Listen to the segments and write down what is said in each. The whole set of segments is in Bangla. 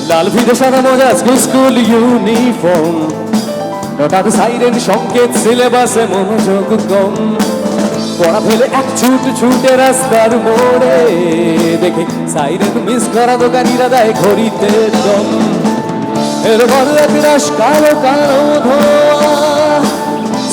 লাল ফিতে সাদা মোজা স্কুল স্কুল ইউনিফর্ম, হঠাৎ সাইরেন সংকেত সিলেবাসে মনোযোগ কম। পড়া ফেলে এক ছুটে রাস্তার মোড়ে, দেখে সাইরেন মিস করা দোকানিরা দেয় ঘড়িতে দম। এরপর এক রাশ কালো কালো ধোয়া,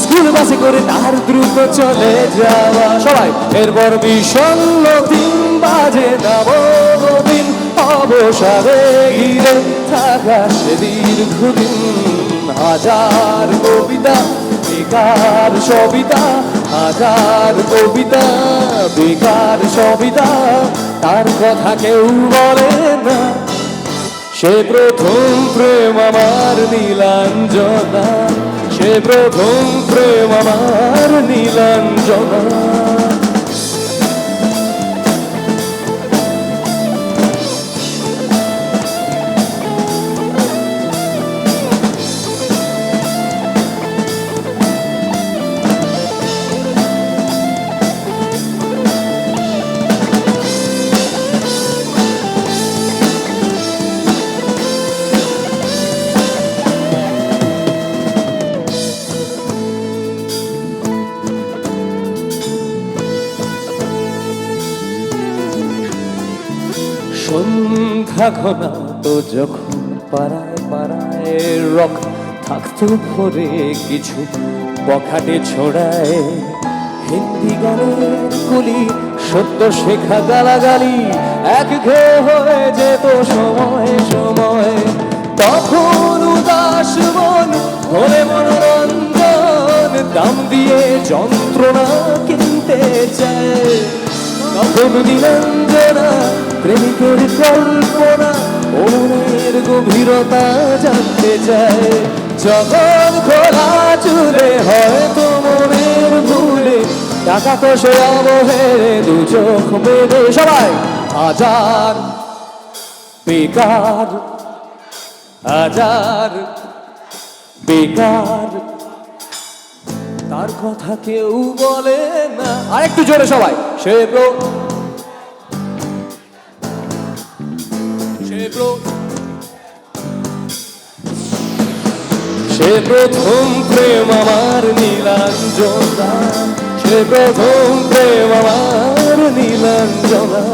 স্কুল বাসে করে তার দ্রুত চলে যাওয়া সবাই। এরপর বিষণ্ণ 3 বাজে নবদিন, অবসাদে ঘিরে থাকা সে দীর্ঘদিন। হাজার কবিতা বেকার সবিতা, হাজার কবিতা বেকার সবিতা, তার কথা কেউ বলে না। সে প্রথম প্রেম আমার নীলাঞ্জনা, সে প্রথম প্রেম আমার নীলাঞ্জনা। সন্ধ্যা ঘনাতো যখন পাড়ায় পাড়ায়, রক থাকতো ভরে কিছু বখাটে ছড়ায়। হিন্দি গানের কুলি সত্য শেখা গালাগালি একঘেয়ে হয়ে যেত সময়ে সময়ে। তখন উদাস মন হলে মনোরঞ্জন, দাম দিয়ে যন্ত্রণা কিনতে চায়। তখন নীলাঞ্জনা প্রেমিকের কল্পনা, মনের গভীরতা জানতে চায়। যখন খোলা চুলে হয়তো মনের ভুলে, টাকা তো সে অবহেলে 2 চোখ বেঁধে সবাই। হাজার বেকার, হাজার বেকার, তার কথা কেউ বলে না। আরেকটু জোরে সবাই। সে প্রথম প্রেম আমার নীলাঞ্জনা, সে প্রথম প্রেম আমার নীলাঞ্জনা।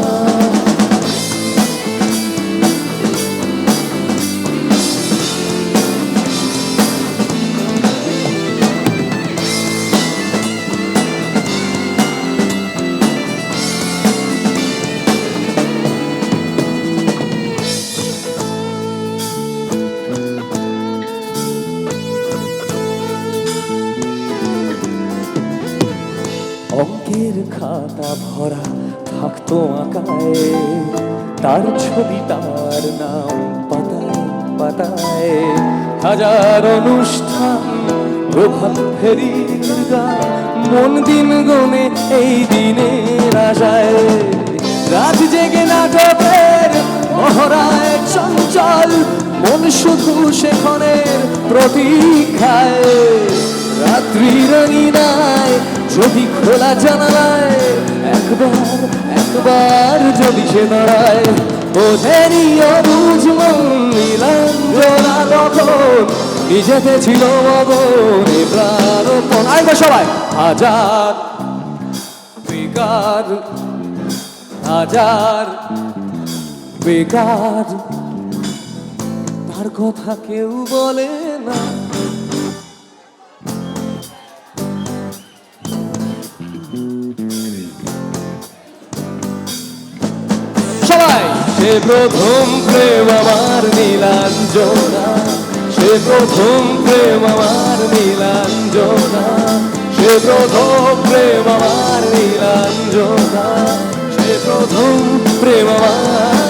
অঙ্কের খাতা ভরা থাকতো আঁকায়, তার ছবি তার নাম পাতায় পাতায়। হাজার অনুষ্ঠান প্রভাত ফেরির গান, মন দিন গনে এই দিনের আশায়। রাত জেগে নাটকের মহড়ায় চঞ্চল মন শুধু সেখানের প্রতীক্ষায়। রাত্রির নিদায় যদি খোলা জানালায় একবার যদি সে দাঁড়ায়, বোঝেনি অবুঝ মন নীলাঞ্জনা তখন নিজেতে ছিল মগনে প্রাণপণ। আইবা সবাই। হাজার বেকার, হাজার বেকার, তার কথা কেউ বলে না। সবাই। সে প্রথম প্রেম আমার নীলাঞ্জনা, সে প্রথম প্রেম আমার নীলাঞ্জনা, সে প্রথম প্রেম আমার নীলাঞ্জনা, সে প্রথম প্রেম আমার